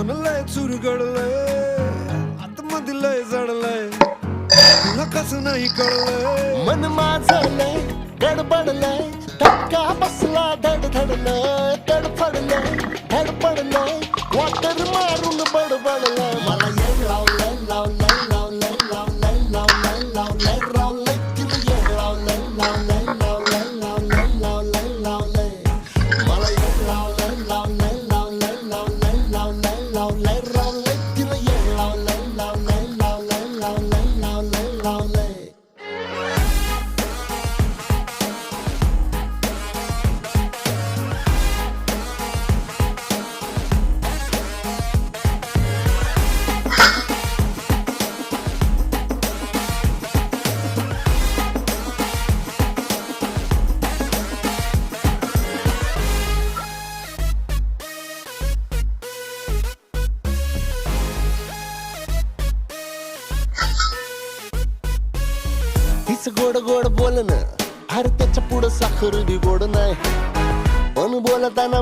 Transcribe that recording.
मन लय चुरगडलंय आतमध्ये लय जडलंय तुला कसं नाही कळलंय मन माझं लय गडबडलंय धक्का बसला धडधडलंय तडफडलंय धडपडलंय वाटर मारून बडबडलंय मला येड लावलंय लावलंय लावलंय लावलंय लावलंय लावलंय लावलंय तिला येड लावलंय लावलंय लावलंय लावलंय लावलंय लावलंय मला येड लावलंय लावलंय लावलंय लावलंय लावलंय लावलंय लावलंय तिला येड लावलंय लावलंय लावलंय लावलंय लावलंय लावलंय तीच गोड गोड बोलणं अरे त्याच्या पुढं साखर बी गोड नाही पण बोलताना